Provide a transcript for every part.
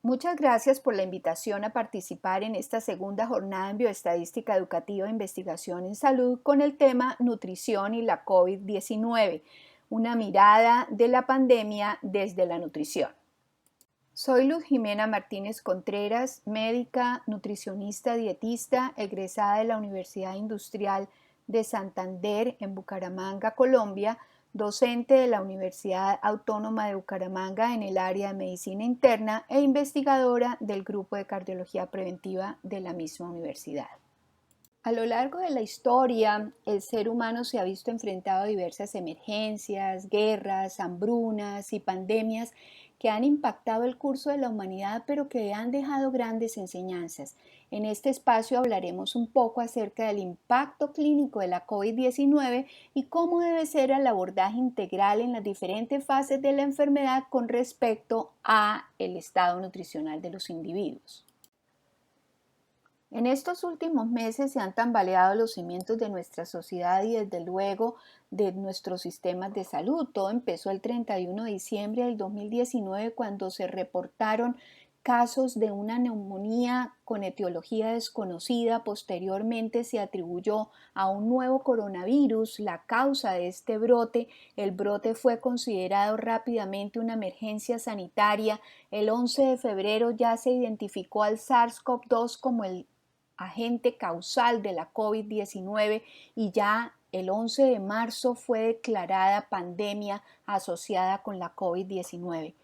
Muchas gracias por la invitación a participar en esta segunda jornada en Bioestadística Educativa e Investigación en Salud con el tema Nutrición y la COVID-19, una mirada de la pandemia desde la nutrición. Soy Luz Jimena Martínez Contreras, médica, nutricionista, dietista, egresada de la Universidad Industrial de Santander en Bucaramanga, Colombia, docente de la Universidad Autónoma de Bucaramanga en el área de medicina interna e investigadora del grupo de cardiología preventiva de la misma universidad. A lo largo de la historia, el ser humano se ha visto enfrentado a diversas emergencias, guerras, hambrunas y pandemias que han impactado el curso de la humanidad, pero que han dejado grandes enseñanzas. En este espacio hablaremos un poco acerca del impacto clínico de la COVID-19 y cómo debe ser el abordaje integral en las diferentes fases de la enfermedad con respecto a el estado nutricional de los individuos. En estos últimos meses se han tambaleado los cimientos de nuestra sociedad y desde luego de nuestros sistemas de salud. Todo empezó el 31 de diciembre del 2019 cuando se reportaron casos de una neumonía con etiología desconocida. Posteriormente se atribuyó a un nuevo coronavirus la causa de este brote. El brote fue considerado rápidamente una emergencia sanitaria. El 11 de febrero ya se identificó al SARS-CoV-2 como el agente causal de la COVID-19 y ya el 11 de marzo fue declarada pandemia asociada con la COVID-19.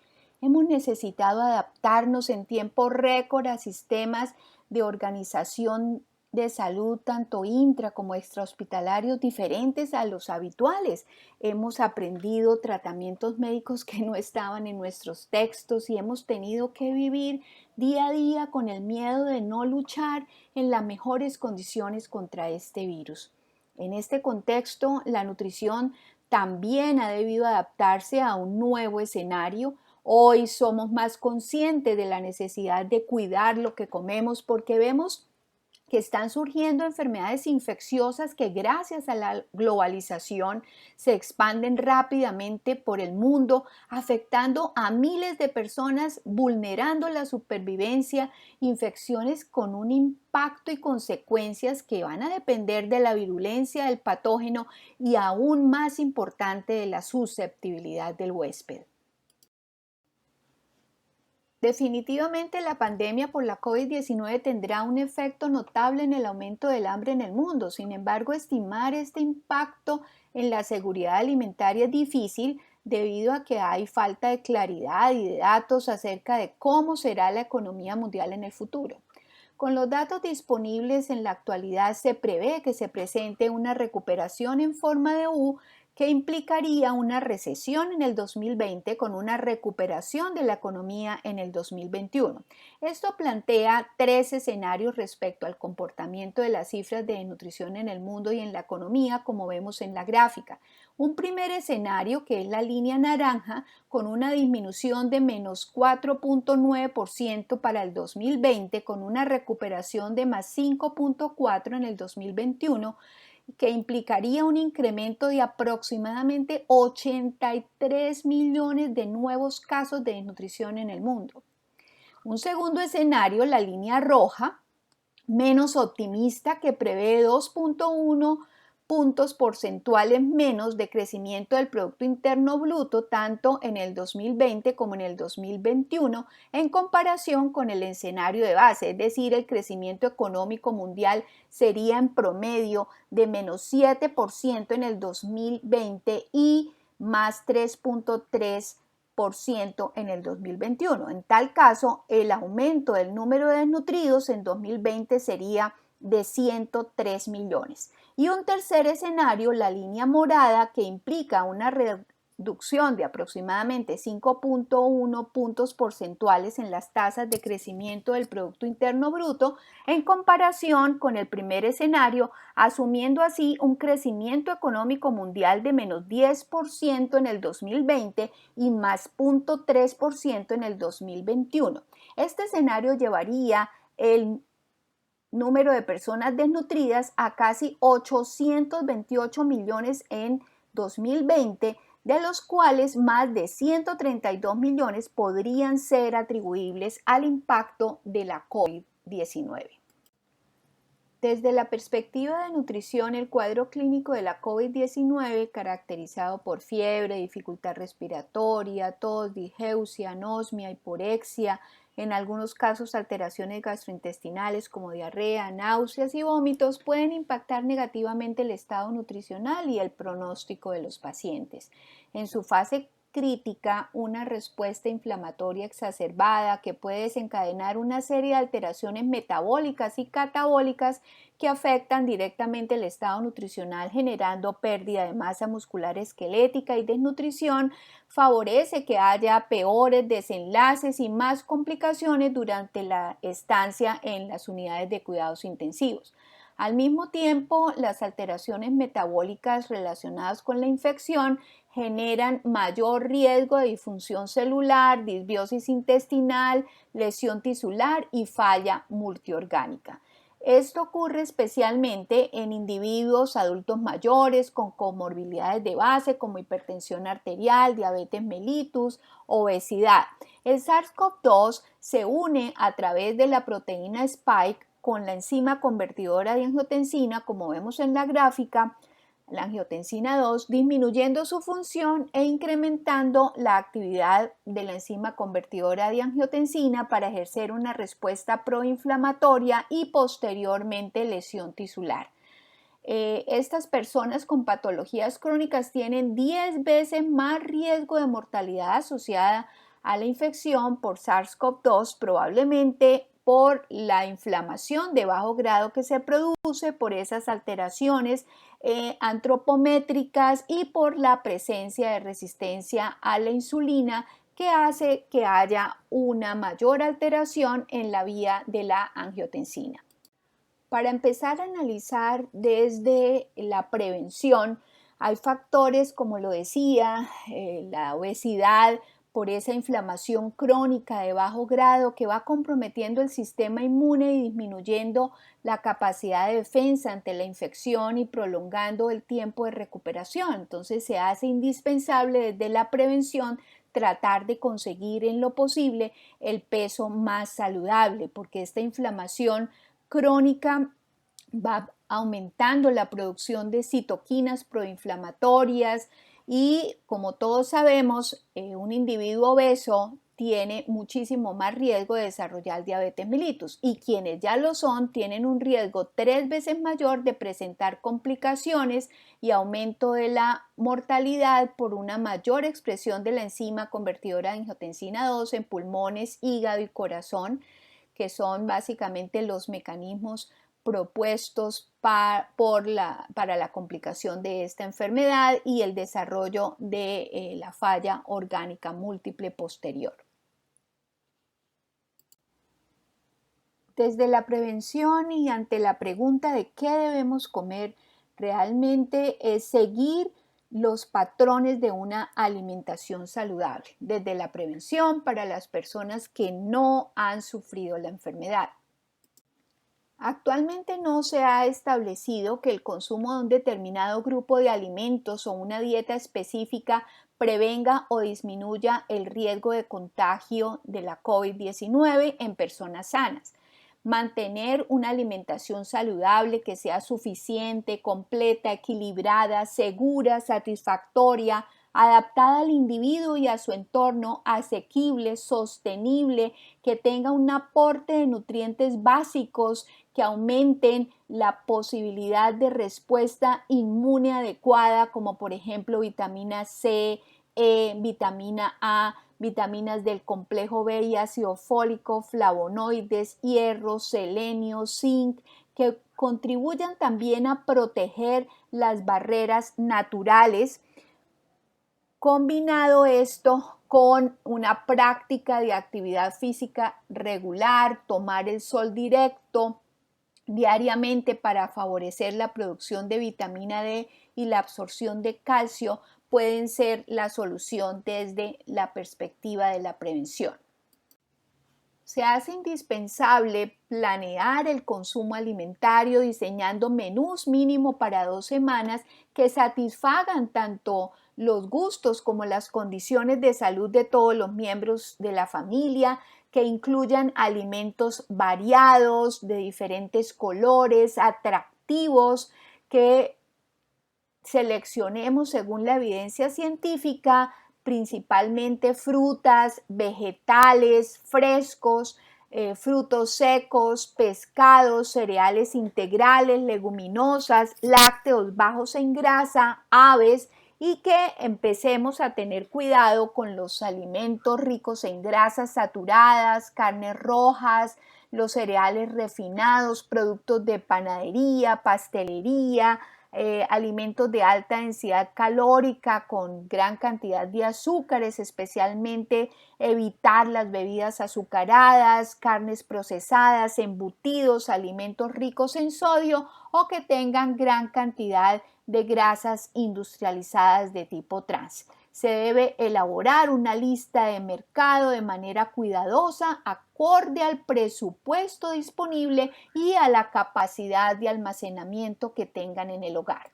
Hemos necesitado adaptarnos en tiempo récord a sistemas de organización de salud tanto intra como extrahospitalarios diferentes a los habituales. Hemos aprendido tratamientos médicos que no estaban en nuestros textos y hemos tenido que vivir día a día con el miedo de no luchar en las mejores condiciones contra este virus. En este contexto, la nutrición también ha debido adaptarse a un nuevo escenario. Hoy somos más conscientes de la necesidad de cuidar lo que comemos porque vemos que están surgiendo enfermedades infecciosas que gracias a la globalización se expanden rápidamente por el mundo, afectando a miles de personas, vulnerando la supervivencia, infecciones con un impacto y consecuencias que van a depender de la virulencia del patógeno y aún más importante de la susceptibilidad del huésped. Definitivamente la pandemia por la COVID-19 tendrá un efecto notable en el aumento del hambre en el mundo. Sin embargo, estimar este impacto en la seguridad alimentaria es difícil debido a que hay falta de claridad y de datos acerca de cómo será la economía mundial en el futuro. Con los datos disponibles en la actualidad se prevé que se presente una recuperación en forma de U que implicaría una recesión en el 2020 con una recuperación de la economía en el 2021. Esto plantea tres escenarios respecto al comportamiento de las cifras de nutrición en el mundo y en la economía, como vemos en la gráfica. Un primer escenario, que es la línea naranja, con una disminución de menos 4.9% para el 2020, con una recuperación de más 5.4% en el 2021, que implicaría un incremento de aproximadamente 83 millones de nuevos casos de desnutrición en el mundo. Un segundo escenario, la línea roja, menos optimista, que prevé 2.1 puntos porcentuales menos de crecimiento del Producto Interno Bruto tanto en el 2020 como en el 2021 en comparación con el escenario de base, es decir, el crecimiento económico mundial sería en promedio de menos 7% en el 2020 y más 3.3% en el 2021. En tal caso, el aumento del número de desnutridos en 2020 sería de 103 millones. Y un tercer escenario, la línea morada, que implica una reducción de aproximadamente 5.1 puntos porcentuales en las tasas de crecimiento del Producto Interno Bruto en comparación con el primer escenario, asumiendo así un crecimiento económico mundial de menos 10% en el 2020 y más 0.3% en el 2021. Este escenario llevaría el número de personas desnutridas a casi 828 millones en 2020, de los cuales más de 132 millones podrían ser atribuibles al impacto de la COVID-19. Desde la perspectiva de nutrición, el cuadro clínico de la COVID-19, caracterizado por fiebre, dificultad respiratoria, tos, digeusia, anosmia, hiporexia, en algunos casos alteraciones gastrointestinales como diarrea, náuseas y vómitos, pueden impactar negativamente el estado nutricional y el pronóstico de los pacientes. En su fase crítica, una respuesta inflamatoria exacerbada que puede desencadenar una serie de alteraciones metabólicas y catabólicas que afectan directamente el estado nutricional, generando pérdida de masa muscular esquelética y desnutrición, favorece que haya peores desenlaces y más complicaciones durante la estancia en las unidades de cuidados intensivos. Al mismo tiempo, las alteraciones metabólicas relacionadas con la infección generan mayor riesgo de disfunción celular, disbiosis intestinal, lesión tisular y falla multiorgánica. Esto ocurre especialmente en individuos adultos mayores con comorbilidades de base como hipertensión arterial, diabetes mellitus, obesidad. El SARS-CoV-2 se une a través de la proteína Spike con la enzima convertidora de angiotensina, como vemos en la gráfica, la angiotensina 2, disminuyendo su función e incrementando la actividad de la enzima convertidora de angiotensina para ejercer una respuesta proinflamatoria y posteriormente lesión tisular. Estas personas con patologías crónicas tienen 10 veces más riesgo de mortalidad asociada a la infección por SARS-CoV-2, probablemente por la inflamación de bajo grado que se produce por esas alteraciones antropométricas y por la presencia de resistencia a la insulina que hace que haya una mayor alteración en la vía de la angiotensina. Para empezar a analizar desde la prevención, hay factores, como lo decía, la obesidad, por esa inflamación crónica de bajo grado que va comprometiendo el sistema inmune y disminuyendo la capacidad de defensa ante la infección y prolongando el tiempo de recuperación. Entonces se hace indispensable desde la prevención tratar de conseguir en lo posible el peso más saludable, porque esta inflamación crónica va aumentando la producción de citoquinas proinflamatorias y, como todos sabemos, un individuo obeso tiene muchísimo más riesgo de desarrollar diabetes mellitus, y quienes ya lo son tienen un riesgo 3 veces mayor de presentar complicaciones y aumento de la mortalidad por una mayor expresión de la enzima convertidora de angiotensina 2 en pulmones, hígado y corazón, que son básicamente los mecanismos propuestos para la complicación de esta enfermedad y el desarrollo de la falla orgánica múltiple posterior. Desde la prevención y ante la pregunta de qué debemos comer, realmente es seguir los patrones de una alimentación saludable, desde la prevención para las personas que no han sufrido la enfermedad. Actualmente no se ha establecido que el consumo de un determinado grupo de alimentos o una dieta específica prevenga o disminuya el riesgo de contagio de la COVID-19 en personas sanas. Mantener una alimentación saludable que sea suficiente, completa, equilibrada, segura, satisfactoria, adaptada al individuo y a su entorno, asequible, sostenible, que tenga un aporte de nutrientes básicos que aumenten la posibilidad de respuesta inmune adecuada, como por ejemplo vitamina C, E, vitamina A, vitaminas del complejo B y ácido fólico, flavonoides, hierro, selenio, zinc, que contribuyan también a proteger las barreras naturales. Combinado esto con una práctica de actividad física regular, tomar el sol directo diariamente para favorecer la producción de vitamina D y la absorción de calcio, pueden ser la solución desde la perspectiva de la prevención. Se hace indispensable planear el consumo alimentario diseñando menús mínimo para 2 semanas que satisfagan tanto los gustos como las condiciones de salud de todos los miembros de la familia, que incluyan alimentos variados, de diferentes colores, atractivos, que seleccionemos según la evidencia científica, principalmente frutas, vegetales frescos, frutos secos, pescados, cereales integrales, leguminosas, lácteos bajos en grasa, aves, y que empecemos a tener cuidado con los alimentos ricos en grasas saturadas, carnes rojas, los cereales refinados, productos de panadería, pastelería, alimentos de alta densidad calórica con gran cantidad de azúcares, especialmente evitar las bebidas azucaradas, carnes procesadas, embutidos, alimentos ricos en sodio o que tengan gran cantidad de grasas industrializadas de tipo trans. Se debe elaborar una lista de mercado de manera cuidadosa, acorde al presupuesto disponible y a la capacidad de almacenamiento que tengan en el hogar.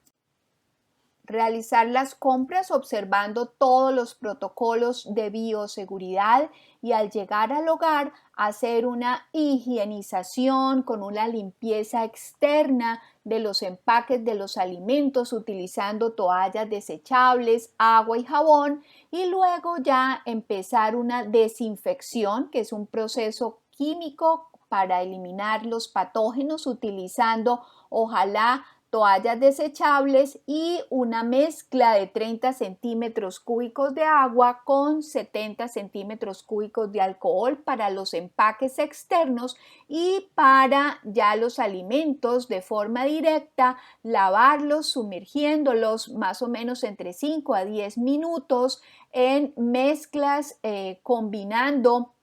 Realizar las compras observando todos los protocolos de bioseguridad y al llegar al hogar hacer una higienización con una limpieza externa de los empaques de los alimentos utilizando toallas desechables, agua y jabón, y luego ya empezar una desinfección, que es un proceso químico para eliminar los patógenos utilizando ojalá toallas desechables y una mezcla de 30 centímetros cúbicos de agua con 70 centímetros cúbicos de alcohol para los empaques externos, y para ya los alimentos de forma directa lavarlos sumergiéndolos más o menos entre 5 a 10 minutos en mezclas combinando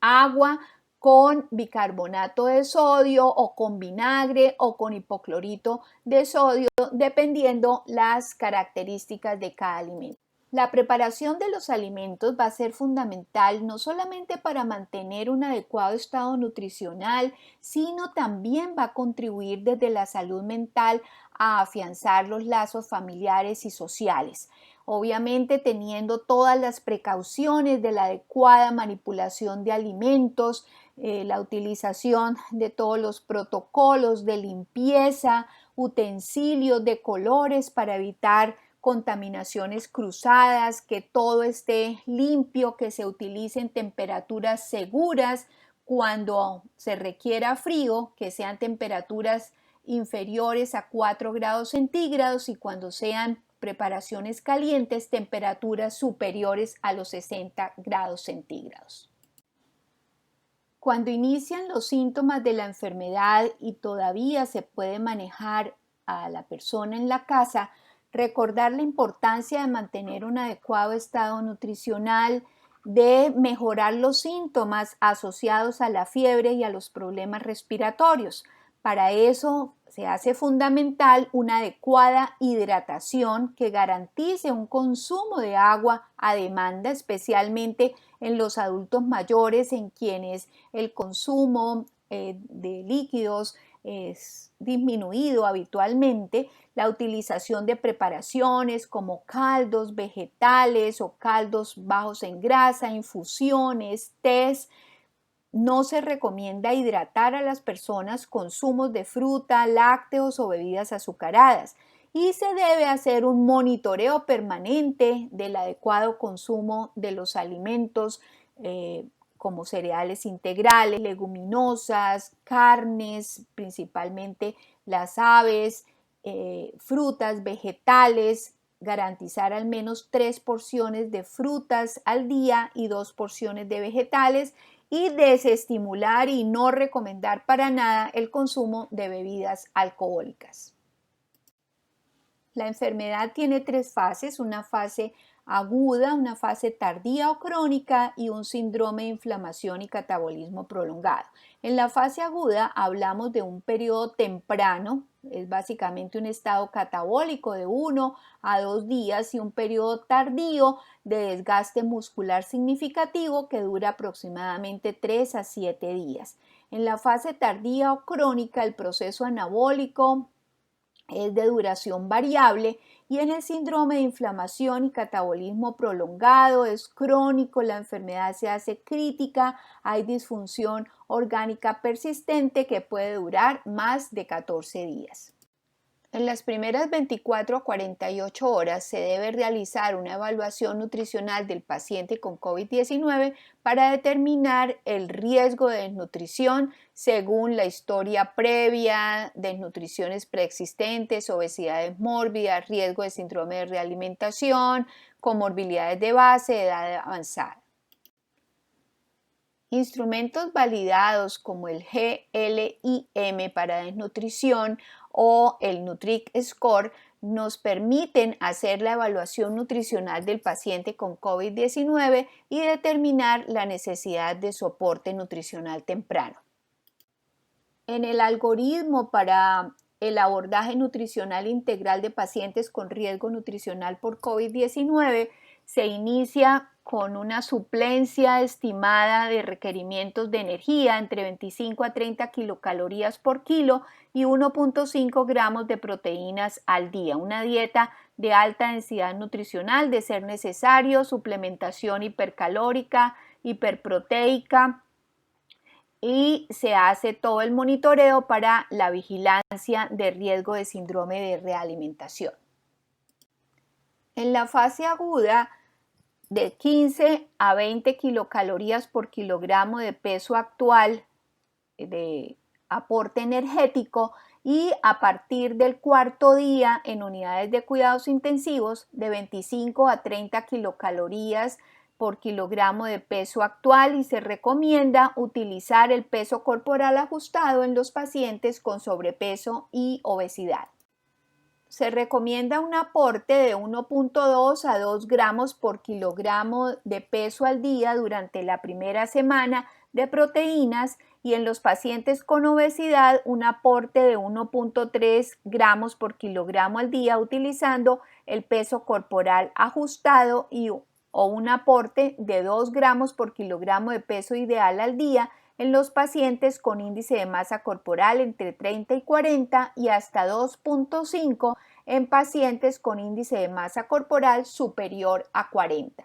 agua con bicarbonato de sodio o con vinagre o con hipoclorito de sodio, dependiendo las características de cada alimento. La preparación de los alimentos va a ser fundamental no solamente para mantener un adecuado estado nutricional, sino también va a contribuir desde la salud mental a afianzar los lazos familiares y sociales. Obviamente teniendo todas las precauciones de la adecuada manipulación de alimentos, la utilización de todos los protocolos de limpieza, utensilios de colores para evitar contaminaciones cruzadas, que todo esté limpio, que se utilicen temperaturas seguras cuando se requiera frío, que sean temperaturas inferiores a 4 grados centígrados, y cuando sean preparaciones calientes, temperaturas superiores a los 60 grados centígrados. Cuando inician los síntomas de la enfermedad y todavía se puede manejar a la persona en la casa, recordar la importancia de mantener un adecuado estado nutricional, de mejorar los síntomas asociados a la fiebre y a los problemas respiratorios. Para eso se hace fundamental una adecuada hidratación que garantice un consumo de agua a demanda, especialmente en los adultos mayores, en quienes el consumo de líquidos es disminuido habitualmente. La utilización de preparaciones como caldos vegetales o caldos bajos en grasa, infusiones, tés. No se recomienda hidratar a las personas con zumos de fruta, lácteos o bebidas azucaradas, y se debe hacer un monitoreo permanente del adecuado consumo de los alimentos como cereales integrales, leguminosas, carnes, principalmente las aves, frutas, vegetales. Garantizar al menos 3 porciones de frutas al día y 2 porciones de vegetales, y desestimular y no recomendar para nada el consumo de bebidas alcohólicas. La enfermedad tiene 3 fases: una fase aguda, una fase tardía o crónica y un síndrome de inflamación y catabolismo prolongado. En la fase aguda hablamos de un periodo temprano, es básicamente un estado catabólico de 1 a 2 días, y un periodo tardío de desgaste muscular significativo que dura aproximadamente 3 a 7 días. En la fase tardía o crónica, el proceso anabólico es de duración variable y en el síndrome de inflamación y catabolismo prolongado es crónico, la enfermedad se hace crítica, hay disfunción orgánica persistente que puede durar más de 14 días. En las primeras 24 a 48 horas se debe realizar una evaluación nutricional del paciente con COVID-19 para determinar el riesgo de desnutrición según la historia previa, desnutriciones preexistentes, obesidades mórbidas, riesgo de síndrome de realimentación, comorbilidades de base, edad avanzada. Instrumentos validados como el GLIM para desnutrición o el Nutric Score nos permiten hacer la evaluación nutricional del paciente con COVID-19 y determinar la necesidad de soporte nutricional temprano. En el algoritmo para el abordaje nutricional integral de pacientes con riesgo nutricional por COVID-19 se inicia con una suplencia estimada de requerimientos de energía entre 25 a 30 kilocalorías por kilo y 1.5 gramos de proteínas al día. Una dieta de alta densidad nutricional, de ser necesario, suplementación hipercalórica, hiperproteica, y se hace todo el monitoreo para la vigilancia de riesgo de síndrome de realimentación. En la fase aguda, de 15 a 20 kilocalorías por kilogramo de peso actual de aporte energético y a partir del cuarto día en unidades de cuidados intensivos de 25 a 30 kilocalorías por kilogramo de peso actual y se recomienda utilizar el peso corporal ajustado en los pacientes con sobrepeso y obesidad. Se recomienda un aporte de 1.2 a 2 gramos por kilogramo de peso al día durante la primera semana de proteínas y en los pacientes con obesidad un aporte de 1.3 gramos por kilogramo al día utilizando el peso corporal ajustado o un aporte de 2 gramos por kilogramo de peso ideal al día en los pacientes con índice de masa corporal entre 30 y 40 y hasta 2.5 en pacientes con índice de masa corporal superior a 40.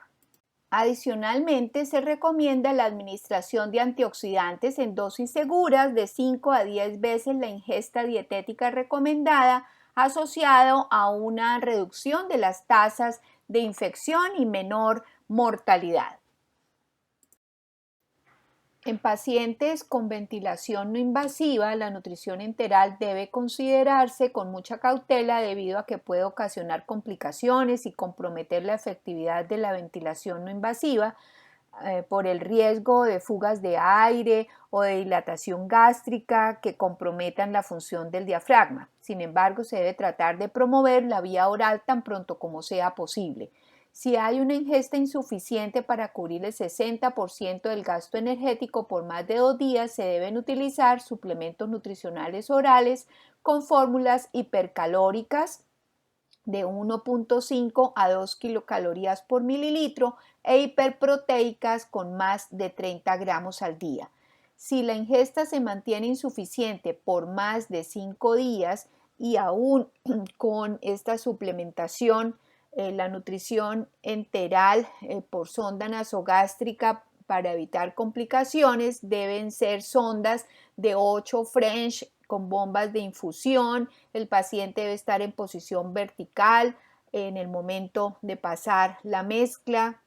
Adicionalmente, se recomienda la administración de antioxidantes en dosis seguras de 5 a 10 veces la ingesta dietética recomendada, asociado a una reducción de las tasas de infección y menor mortalidad. En pacientes con ventilación no invasiva, la nutrición enteral debe considerarse con mucha cautela debido a que puede ocasionar complicaciones y comprometer la efectividad de la ventilación no invasiva por el riesgo de fugas de aire o de dilatación gástrica que comprometan la función del diafragma. Sin embargo, se debe tratar de promover la vía oral tan pronto como sea posible. Si hay una ingesta insuficiente para cubrir el 60% del gasto energético por más de 2 días, se deben utilizar suplementos nutricionales orales con fórmulas hipercalóricas de 1.5 a 2 kilocalorías por mililitro e hiperproteicas con más de 30 gramos al día. Si la ingesta se mantiene insuficiente por más de 5 días y aún con esta suplementación, la nutrición enteral por sonda nasogástrica para evitar complicaciones deben ser sondas de 8 French con bombas de infusión. El paciente debe estar en posición vertical en el momento de pasar la mezcla,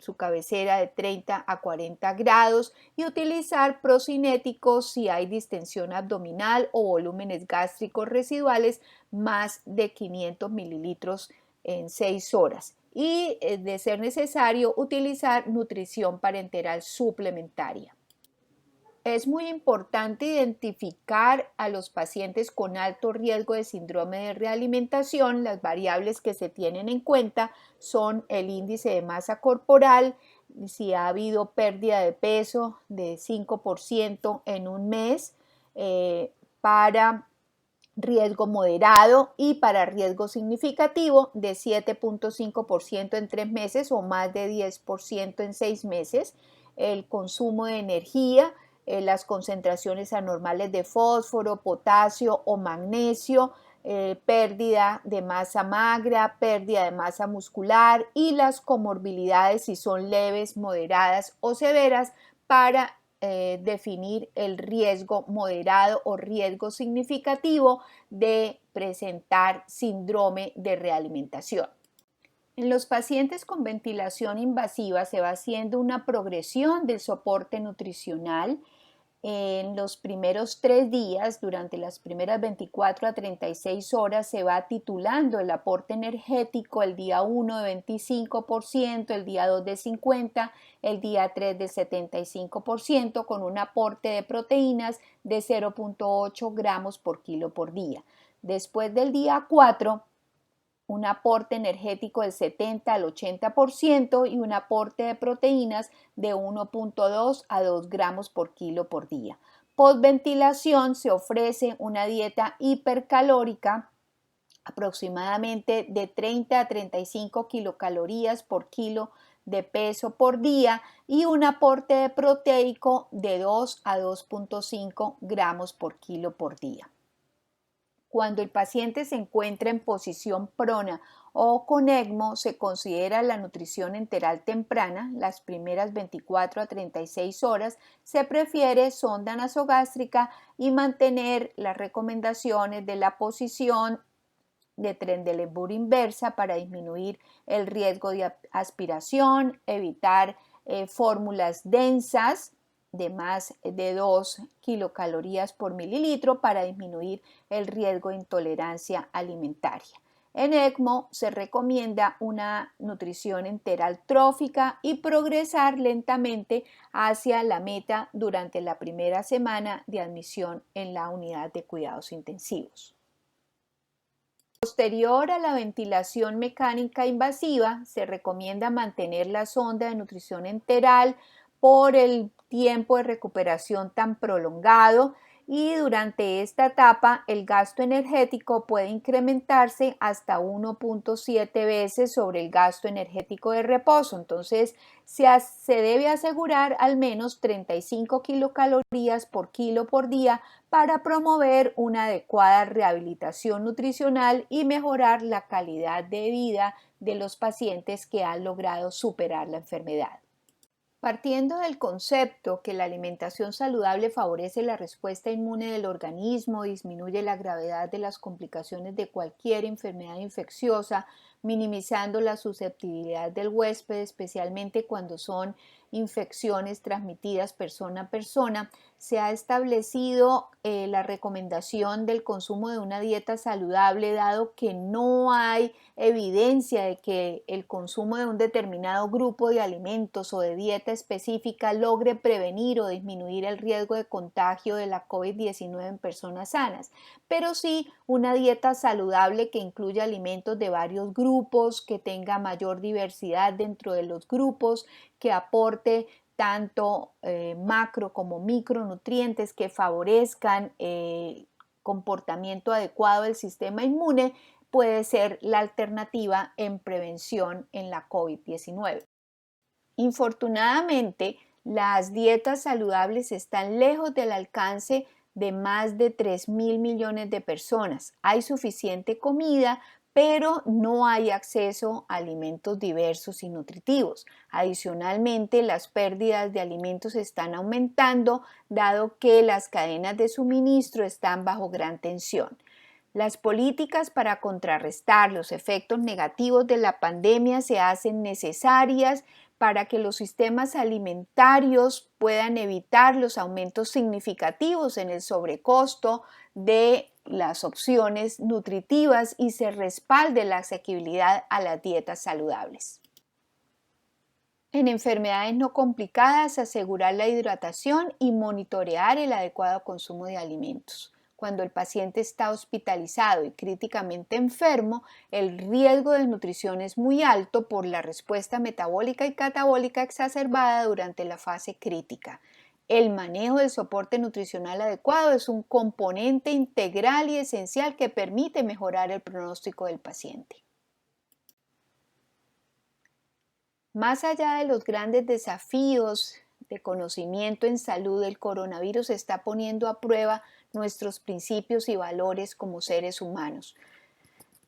su cabecera de 30 a 40 grados y utilizar procinéticos si hay distensión abdominal o volúmenes gástricos residuales más de 500 mililitros en 6 horas y, de ser necesario, utilizar nutrición parenteral suplementaria. Es muy importante identificar a los pacientes con alto riesgo de síndrome de realimentación. Las variables que se tienen en cuenta son el índice de masa corporal, si ha habido pérdida de peso de 5% en un mes, para riesgo moderado y para riesgo significativo de 7.5% en 3 meses o más de 10% en 6 meses, el consumo de energía, las concentraciones anormales de fósforo, potasio o magnesio, pérdida de masa magra, pérdida de masa muscular y las comorbilidades si son leves, moderadas o severas para definir el riesgo moderado o riesgo significativo de presentar síndrome de realimentación. En los pacientes con ventilación invasiva se va haciendo una progresión del soporte nutricional. En los primeros 3 días, durante las primeras 24 a 36 horas, se va titulando el aporte energético, el día 1 de 25%, el día 2 de 50%, el día 3 de 75%, con un aporte de proteínas de 0,8 gramos por kilo por día. Después del día 4, un aporte energético del 70 al 80% y un aporte de proteínas de 1,2 a 2 gramos por kilo por día. Postventilación se ofrece una dieta hipercalórica aproximadamente de 30 a 35 kilocalorías por kilo de peso por día y un aporte de proteico de 2 a 2,5 gramos por kilo por día. Cuando el paciente se encuentra en posición prona o con ECMO, se considera la nutrición enteral temprana, las primeras 24 a 36 horas, se prefiere sonda nasogástrica y mantener las recomendaciones de la posición de Trendelenburg inversa para disminuir el riesgo de aspiración, evitar fórmulas densas de más de 2 kilocalorías por mililitro para disminuir el riesgo de intolerancia alimentaria. En ECMO se recomienda una nutrición enteral trófica y progresar lentamente hacia la meta durante la primera semana de admisión en la unidad de cuidados intensivos. Posterior a la ventilación mecánica invasiva, se recomienda mantener la sonda de nutrición enteral por el tiempo de recuperación tan prolongado y durante esta etapa el gasto energético puede incrementarse hasta 1,7 veces sobre el gasto energético de reposo. Entonces se debe asegurar al menos 35 kilocalorías por kilo por día para promover una adecuada rehabilitación nutricional y mejorar la calidad de vida de los pacientes que han logrado superar la enfermedad. Partiendo del concepto que la alimentación saludable favorece la respuesta inmune del organismo, disminuye la gravedad de las complicaciones de cualquier enfermedad infecciosa, minimizando la susceptibilidad del huésped, especialmente cuando son infecciones transmitidas persona a persona, se ha establecido la recomendación del consumo de una dieta saludable, dado que no hay evidencia de que el consumo de un determinado grupo de alimentos o de dieta específica logre prevenir o disminuir el riesgo de contagio de la COVID-19 en personas sanas, pero sí una dieta saludable que incluya alimentos de varios grupos, que tenga mayor diversidad dentro de los grupos, que aporte tanto macro como micronutrientes que favorezcan el comportamiento adecuado del sistema inmune, puede ser la alternativa en prevención en la COVID-19. Infortunadamente, las dietas saludables están lejos del alcance de más de 3.000 millones de personas. Hay suficiente comida, pero no hay acceso a alimentos diversos y nutritivos. Adicionalmente, las pérdidas de alimentos están aumentando, dado que las cadenas de suministro están bajo gran tensión. Las políticas para contrarrestar los efectos negativos de la pandemia se hacen necesarias para que los sistemas alimentarios puedan evitar los aumentos significativos en el sobrecosto de las opciones nutritivas y se respalde la asequibilidad a las dietas saludables. En enfermedades no complicadas, asegurar la hidratación y monitorear el adecuado consumo de alimentos. Cuando el paciente está hospitalizado y críticamente enfermo, el riesgo de desnutrición es muy alto por la respuesta metabólica y catabólica exacerbada durante la fase crítica. El manejo del soporte nutricional adecuado es un componente integral y esencial que permite mejorar el pronóstico del paciente. Más allá de los grandes desafíos de conocimiento en salud del coronavirus está poniendo a prueba nuestros principios y valores como seres humanos.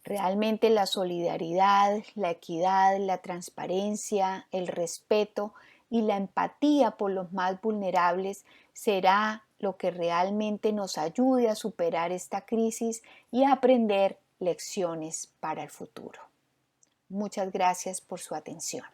Realmente la solidaridad, la equidad, la transparencia, el respeto y la empatía por los más vulnerables será lo que realmente nos ayude a superar esta crisis y a aprender lecciones para el futuro. Muchas gracias por su atención.